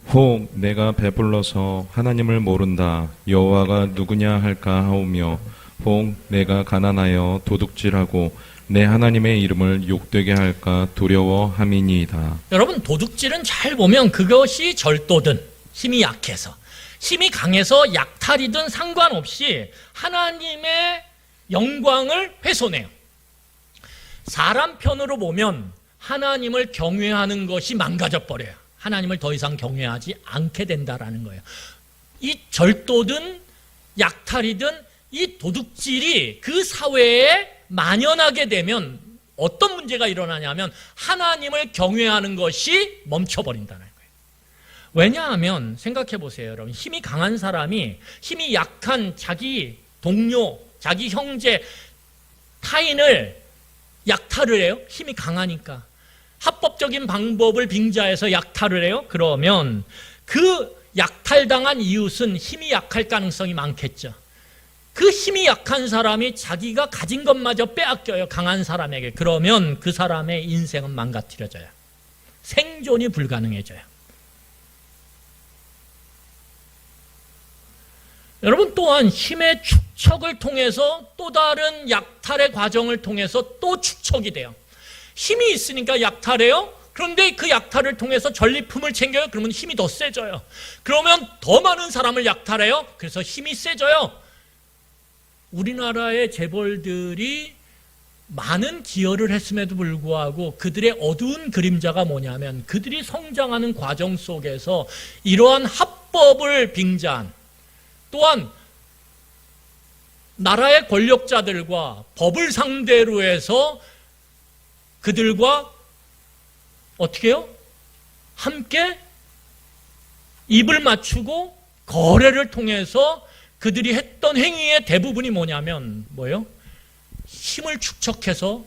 혹 내가 배불러서 하나님을 모른다. 여호와가 누구냐 할까 하오며, 혹 내가 가난하여 도둑질하고 내 하나님의 이름을 욕되게 할까 두려워함이니이다. 여러분, 도둑질은 잘 보면 그것이 절도든 힘이 약해서, 힘이 강해서 약탈이든 상관없이 하나님의 영광을 훼손해요. 사람 편으로 보면 하나님을 경외하는 것이 망가져 버려요. 하나님을 더 이상 경외하지 않게 된다라는 거예요. 이 절도든 약탈이든 이 도둑질이 그 사회에 만연하게 되면 어떤 문제가 일어나냐면 하나님을 경외하는 것이 멈춰버린다는 거예요. 왜냐하면 생각해 보세요, 여러분. 힘이 강한 사람이 힘이 약한 자기 동료, 자기 형제, 타인을 약탈을 해요. 힘이 강하니까. 합법적인 방법을 빙자해서 약탈을 해요. 그러면 그 약탈당한 이웃은 힘이 약할 가능성이 많겠죠. 그 힘이 약한 사람이 자기가 가진 것마저 빼앗겨요, 강한 사람에게. 그러면 그 사람의 인생은 망가뜨려져요. 생존이 불가능해져요. 여러분, 또한 힘의 축척을 통해서 또 다른 약탈의 과정을 통해서 또 축척이 돼요. 힘이 있으니까 약탈해요. 그런데 그 약탈을 통해서 전리품을 챙겨요. 그러면 힘이 더 세져요. 그러면 더 많은 사람을 약탈해요. 그래서 힘이 세져요. 우리나라의 재벌들이 많은 기여를 했음에도 불구하고 그들의 어두운 그림자가 뭐냐면 그들이 성장하는 과정 속에서 이러한 합법을 빙자한, 또한 나라의 권력자들과 법을 상대로 해서 그들과 어떻게 해요? 함께 입을 맞추고 거래를 통해서 그들이 했던 행위의 대부분이 뭐냐면 뭐예요? 힘을 축척해서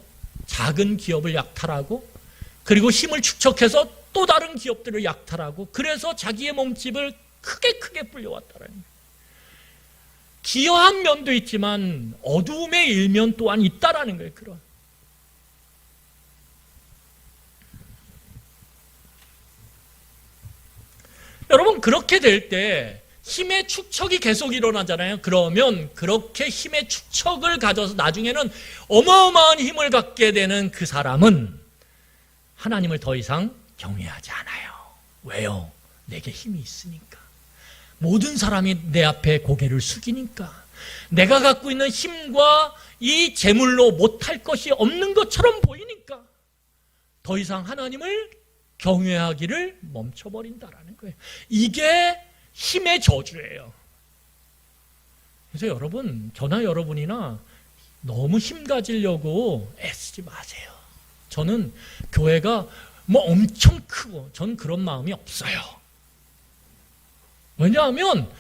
작은 기업을 약탈하고, 그리고 힘을 축척해서 또 다른 기업들을 약탈하고, 그래서 자기의 몸집을 크게 불려왔다라는 거예요. 기여한 면도 있지만 어두움의 일면 또한 있다라는 거예요. 그런. 여러분, 그렇게 될 때 힘의 축척이 계속 일어나잖아요. 그러면 그렇게 힘의 축척을 가져서 나중에는 어마어마한 힘을 갖게 되는 그 사람은 하나님을 더 이상 경외하지 않아요. 왜요? 내게 힘이 있으니까. 모든 사람이 내 앞에 고개를 숙이니까. 내가 갖고 있는 힘과 이 재물로 못할 것이 없는 것처럼 보이니까 더 이상 하나님을 경외하기를 멈춰버린다라는 거예요. 이게 힘의 저주예요. 그래서 여러분, 저나 여러분이나 너무 힘 가지려고 애쓰지 마세요. 저는 교회가 뭐 엄청 크고 전 그런 마음이 없어요. 왜냐하면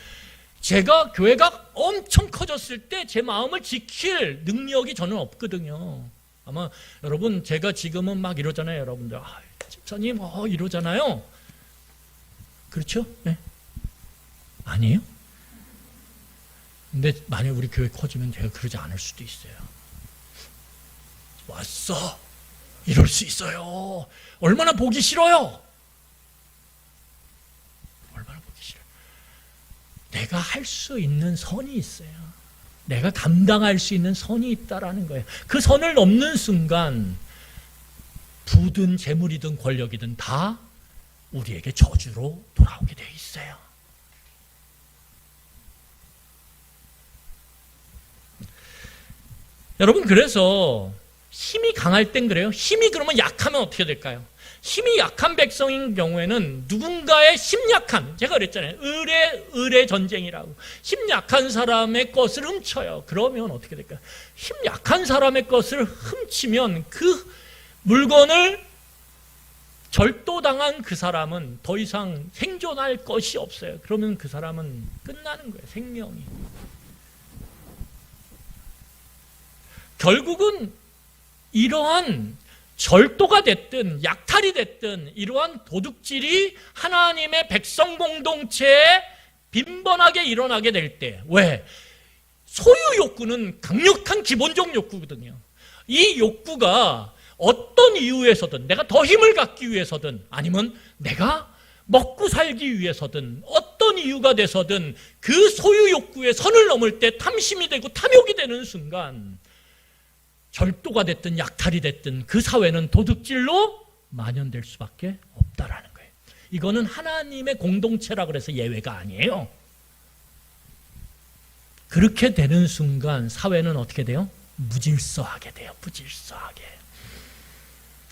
제가 교회가 엄청 커졌을 때 제 마음을 지킬 능력이 저는 없거든요. 아마 여러분 제가 지금은 막 이러잖아요. 여러분들 집사님 이러잖아요. 그렇죠? 네? 아니에요? 근데 만약 우리 교회 커지면 제가 그러지 않을 수도 있어요. 왔어 이럴 수 있어요. 얼마나 보기 싫어요. 얼마나 보기 싫어요. 내가 할 수 있는 선이 있어요. 내가 감당할 수 있는 선이 있다라는 거예요. 그 선을 넘는 순간 부든 재물이든 권력이든 다 우리에게 저주로 돌아오게 돼 있어요. 여러분, 그래서 힘이 강할 땐 그래요. 힘이 그러면 약하면 어떻게 될까요? 힘이 약한 백성인 경우에는 누군가의 힘 약한, 제가 그랬잖아요. 을의 전쟁이라고. 힘 약한 사람의 것을 훔쳐요. 그러면 어떻게 될까요? 힘 약한 사람의 것을 훔치면 그 물건을 절도당한 그 사람은 더 이상 생존할 것이 없어요. 그러면 그 사람은 끝나는 거예요. 생명이. 결국은 이러한 절도가 됐든 약탈이 됐든 이러한 도둑질이 하나님의 백성 공동체에 빈번하게 일어나게 될 때, 왜? 소유 욕구는 강력한 기본적 욕구거든요. 이 욕구가 어떤 이유에서든 내가 더 힘을 갖기 위해서든 아니면 내가 먹고 살기 위해서든 어떤 이유가 돼서든 그 소유 욕구의 선을 넘을 때 탐심이 되고 탐욕이 되는 순간 절도가 됐든 약탈이 됐든 그 사회는 도둑질로 만연될 수밖에 없다라는 거예요. 이거는 하나님의 공동체라 그래서 예외가 아니에요. 그렇게 되는 순간 사회는 어떻게 돼요? 무질서하게 돼요. 무질서하게.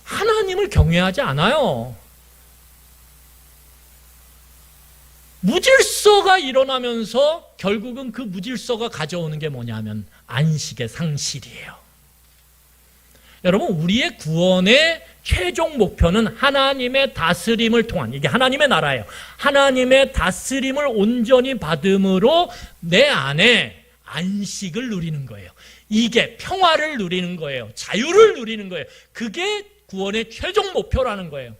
하나님을 경외하지 않아요. 무질서가 일어나면서 결국은 그 무질서가 가져오는 게 뭐냐면 안식의 상실이에요. 여러분, 우리의 구원의 최종 목표는 하나님의 다스림을 통한, 이게 하나님의 나라예요. 하나님의 다스림을 온전히 받음으로 내 안에 안식을 누리는 거예요. 이게 평화를 누리는 거예요. 자유를 누리는 거예요. 그게 구원의 최종 목표라는 거예요.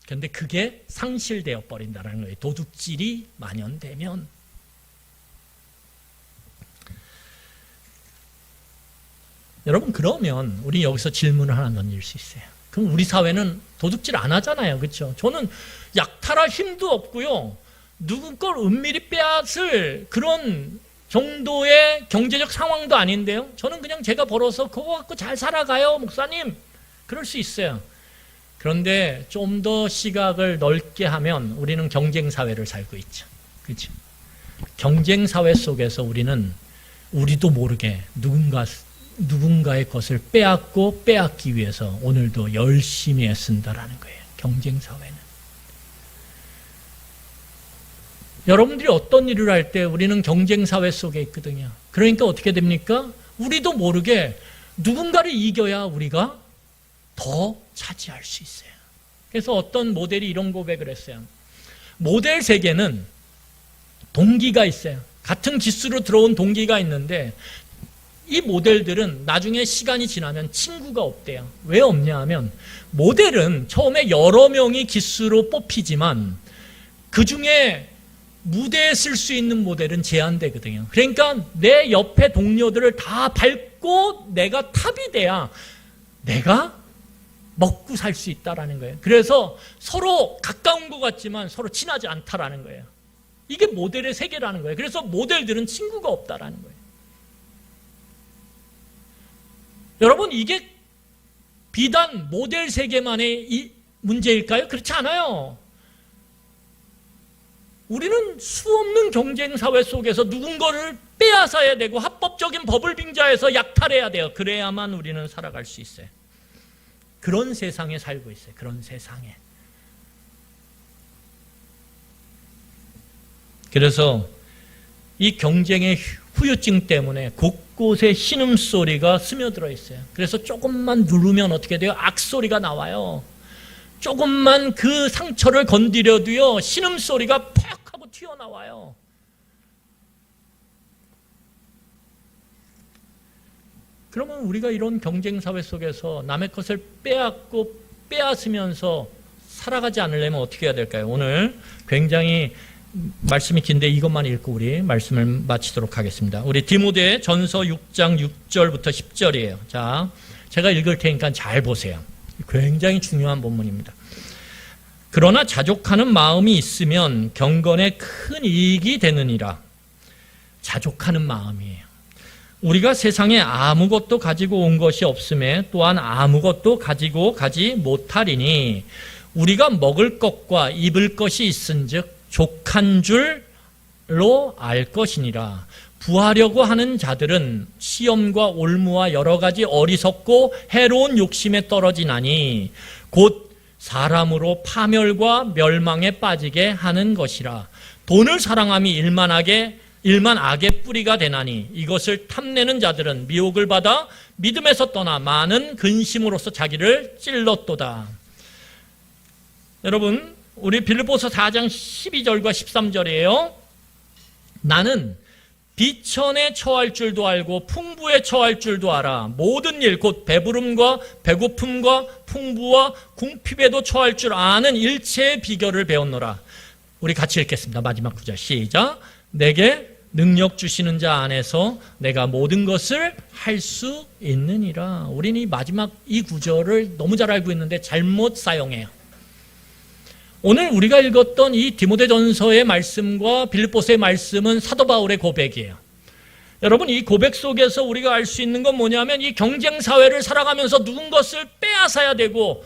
그런데 그게 상실되어 버린다는 거예요. 도둑질이 만연되면. 여러분, 그러면 우리 여기서 질문을 하나 던질 수 있어요. 그럼 우리 사회는 도둑질 안 하잖아요. 그렇죠? 저는 약탈할 힘도 없고요. 누구 걸 은밀히 빼앗을 그런 정도의 경제적 상황도 아닌데요. 저는 그냥 제가 벌어서 그거 갖고 잘 살아가요, 목사님. 그럴 수 있어요. 그런데 좀 더 시각을 넓게 하면 우리는 경쟁사회를 살고 있죠. 그렇죠? 경쟁사회 속에서 우리도 모르게 누군가의 것을 빼앗기 위해서 오늘도 열심히 애쓴다라는 거예요. 경쟁사회는. 여러분들이 어떤 일을 할 때 우리는 경쟁사회 속에 있거든요. 그러니까 어떻게 됩니까? 우리도 모르게 누군가를 이겨야 우리가 더 차지할 수 있어요. 그래서 어떤 모델이 이런 고백을 했어요. 모델 세계는 동기가 있어요. 같은 기수로 들어온 동기가 있는데 이 모델들은 나중에 시간이 지나면 친구가 없대요. 왜 없냐 하면 모델은 처음에 여러 명이 기수로 뽑히지만 그 중에 무대에 쓸 수 있는 모델은 제한되거든요. 그러니까 내 옆에 동료들을 다 밟고 내가 탑이 돼야 내가 먹고 살 수 있다라는 거예요. 그래서 서로 가까운 것 같지만 서로 친하지 않다라는 거예요. 이게 모델의 세계라는 거예요. 그래서 모델들은 친구가 없다라는 거예요. 여러분, 이게 비단 모델 세계만의 이 문제일까요? 그렇지 않아요. 우리는 수없는 경쟁사회 속에서 누군가를 빼앗아야 되고 합법적인 법을 빙자해서 약탈해야 돼요. 그래야만 우리는 살아갈 수 있어요. 그런 세상에 살고 있어요. 그런 세상에. 그래서 이 경쟁의 후유증 때문에 곳곳에 신음소리가 스며들어 있어요. 그래서 조금만 누르면 어떻게 돼요? 악소리가 나와요. 조금만 그 상처를 건드려도요, 신음소리가 퍽 하고 튀어나와요. 그러면 우리가 이런 경쟁 사회 속에서 남의 것을 빼앗고 빼앗으면서 살아가지 않으려면 어떻게 해야 될까요? 오늘 굉장히 말씀이 긴데 이것만 읽고 우리 말씀을 마치도록 하겠습니다. 우리 디모데 전서 6장 6절부터 10절이에요. 자, 제가 읽을 테니까 잘 보세요. 굉장히 중요한 본문입니다. 그러나 자족하는 마음이 있으면 경건에 큰 이익이 되느니라. 자족하는 마음이에요. 우리가 세상에 아무것도 가지고 온 것이 없음에 또한 아무것도 가지고 가지 못하리니 우리가 먹을 것과 입을 것이 있은즉 족한 줄로 알 것이니라. 부하려고 하는 자들은 시험과 올무와 여러 가지 어리석고 해로운 욕심에 떨어지나니 곧 사람으로 파멸과 멸망에 빠지게 하는 것이라. 돈을 사랑함이 일만 악의 뿌리가 되나니 이것을 탐내는 자들은 미혹을 받아 믿음에서 떠나 많은 근심으로써 자기를 찔렀도다. 여러분, 우리 빌립보서 4장 12절과 13절이에요. 나는 비천에 처할 줄도 알고 풍부에 처할 줄도 알아. 모든 일 곧 배부름과 배고픔과 풍부와 궁핍에도 처할 줄 아는 일체의 비결을 배웠노라. 우리 같이 읽겠습니다. 마지막 구절 시작. 내게 능력 주시는 자 안에서 내가 모든 것을 할 수 있느니라. 우리는 이 마지막 이 구절을 너무 잘 알고 있는데 잘못 사용해요. 오늘 우리가 읽었던 이 디모데전서의 말씀과 빌립보서의 말씀은 사도 바울의 고백이에요. 여러분, 이 고백 속에서 우리가 알 수 있는 건 뭐냐면 이 경쟁 사회를 살아가면서 누군 것을 빼앗아야 되고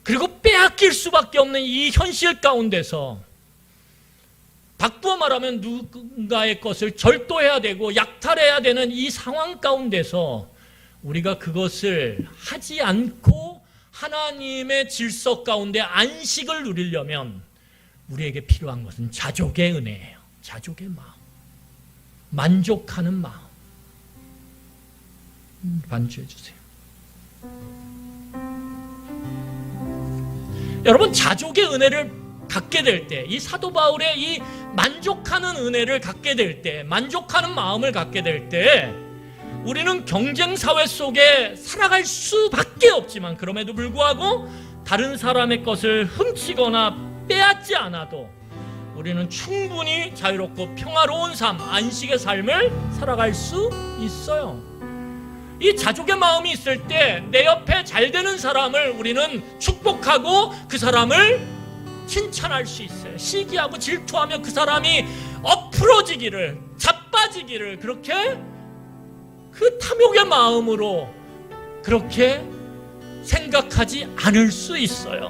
그리고 빼앗길 수밖에 없는 이 현실 가운데서 바꾸어 말하면 누군가의 것을 절도해야 되고 약탈해야 되는 이 상황 가운데서 우리가 그것을 하지 않고 하나님의 질서 가운데 안식을 누리려면 우리에게 필요한 것은 자족의 은혜예요. 자족의 마음, 만족하는 마음. 반주해 주세요. 여러분, 자족의 은혜를 갖게 될 때, 이 사도 바울의 이 만족하는 은혜를 갖게 될 때, 만족하는 마음을 갖게 될 때 우리는 경쟁 사회 속에 살아갈 수밖에 없지만 그럼에도 불구하고 다른 사람의 것을 훔치거나 빼앗지 않아도 우리는 충분히 자유롭고 평화로운 삶, 안식의 삶을 살아갈 수 있어요. 이 자족의 마음이 있을 때 내 옆에 잘 되는 사람을 우리는 축복하고 그 사람을 칭찬할 수 있어요. 시기하고 질투하며 그 사람이 엎으러지기를, 자빠지기를 그렇게 그 탐욕의 마음으로 그렇게 생각하지 않을 수 있어요.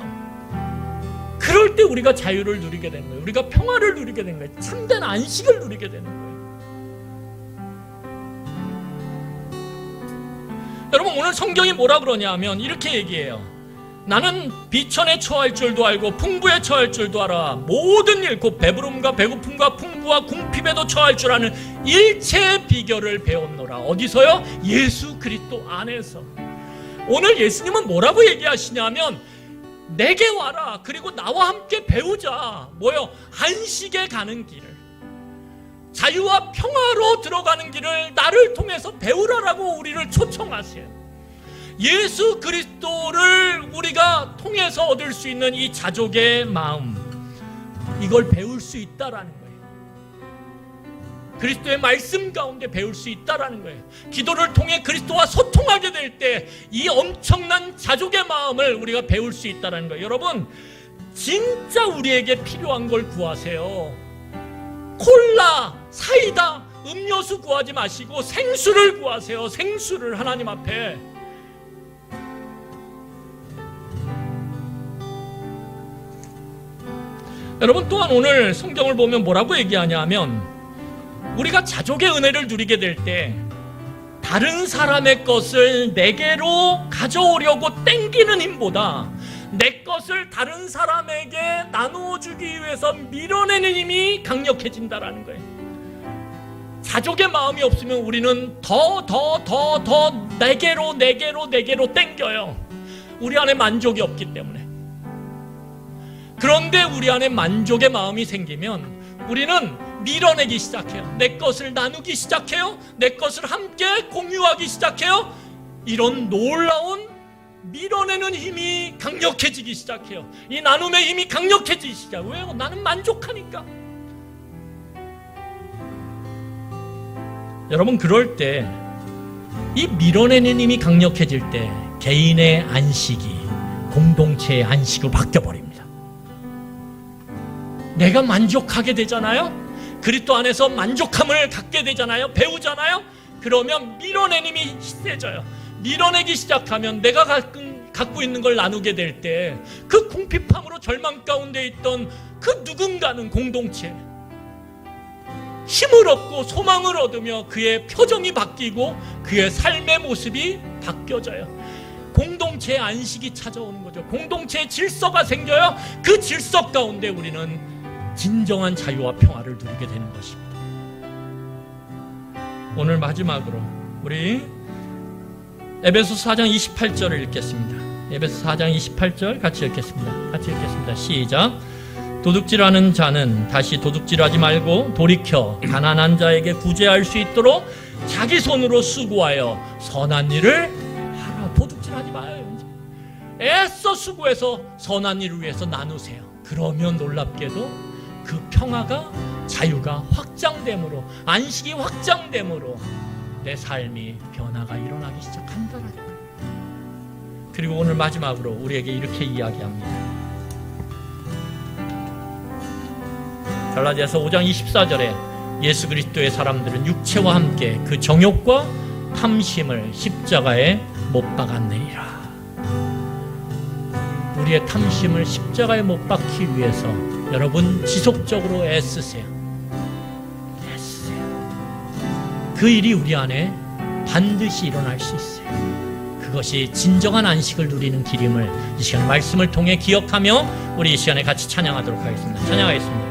그럴 때 우리가 자유를 누리게 되는 거예요. 우리가 평화를 누리게 되는 거예요. 참된 안식을 누리게 되는 거예요. 여러분, 오늘 성경이 뭐라 그러냐면 이렇게 얘기해요. 나는 비천에 처할 줄도 알고 풍부에 처할 줄도 알아. 모든 일 곧 배부름과 배고픔과 풍부와 궁핍에도 처할 줄 아는 일체의 비결을 배웠노라. 어디서요? 예수 그리스도 안에서. 오늘 예수님은 뭐라고 얘기하시냐면 내게 와라. 그리고 나와 함께 배우자. 뭐요? 안식에 가는 길을, 자유와 평화로 들어가는 길을 나를 통해서 배우라라고 우리를 초청하세요. 예수 그리스도를 우리가 통해서 얻을 수 있는 이 자족의 마음, 이걸 배울 수 있다라는 거예요. 그리스도의 말씀 가운데 배울 수 있다라는 거예요. 기도를 통해 그리스도와 소통하게 될 때 이 엄청난 자족의 마음을 우리가 배울 수 있다라는 거예요. 여러분, 진짜 우리에게 필요한 걸 구하세요. 콜라, 사이다, 음료수 구하지 마시고 생수를 구하세요. 생수를 하나님 앞에. 여러분, 또한 오늘 성경을 보면 뭐라고 얘기하냐면 우리가 자족의 은혜를 누리게 될 때 다른 사람의 것을 내게로 가져오려고 땡기는 힘보다 내 것을 다른 사람에게 나누어 주기 위해서 밀어내는 힘이 강력해진다라는 거예요. 자족의 마음이 없으면 우리는 더 내게로 땡겨요. 우리 안에 만족이 없기 때문에. 그런데 우리 안에 만족의 마음이 생기면 우리는 밀어내기 시작해요. 내 것을 나누기 시작해요. 내 것을 함께 공유하기 시작해요. 이런 놀라운 밀어내는 힘이 강력해지기 시작해요. 이 나눔의 힘이 강력해지기 시작해요. 왜요? 나는 만족하니까. 여러분, 그럴 때 이 밀어내는 힘이 강력해질 때 개인의 안식이 공동체의 안식으로 바뀌어버립니다. 내가 만족하게 되잖아요. 그리스도 안에서 만족함을 갖게 되잖아요. 배우잖아요. 그러면 밀어내는 힘이 세져요. 밀어내기 시작하면 내가 갖고 있는 걸 나누게 될 때 그 궁핍함으로 절망 가운데 있던 그 누군가는 공동체 힘을 얻고 소망을 얻으며 그의 표정이 바뀌고 그의 삶의 모습이 바뀌어져요. 공동체의 안식이 찾아오는 거죠. 공동체의 질서가 생겨요. 그 질서 가운데 우리는 진정한 자유와 평화를 누리게 되는 것입니다. 오늘 마지막으로 우리 에베소서 4장 28절을 읽겠습니다. 에베소서 4장 28절 같이 읽겠습니다. 시작. 도둑질하는 자는 다시 도둑질하지 말고 돌이켜 가난한 자에게 구제할 수 있도록 자기 손으로 수고하여 선한 일을 하라. 도둑질하지 마요. 애써 수고해서 선한 일을 위해서 나누세요. 그러면 놀랍게도 그 평화가, 자유가 확장됨으로, 안식이 확장됨으로 내 삶이 변화가 일어나기 시작한다라는 거예요. 그리고 오늘 마지막으로 우리에게 이렇게 이야기합니다. 갈라디아서 5장 24절에 예수 그리스도의 사람들은 육체와 함께 그 정욕과 탐심을 십자가에 못 박았느니라. 우리의 탐심을 십자가에 못 박기 위해서 여러분 지속적으로 애쓰세요. 그 일이 우리 안에 반드시 일어날 수 있어요. 그것이 진정한 안식을 누리는 길임을 이 시간 말씀을 통해 기억하며 우리 이 시간에 같이 찬양하도록 하겠습니다. 찬양하겠습니다.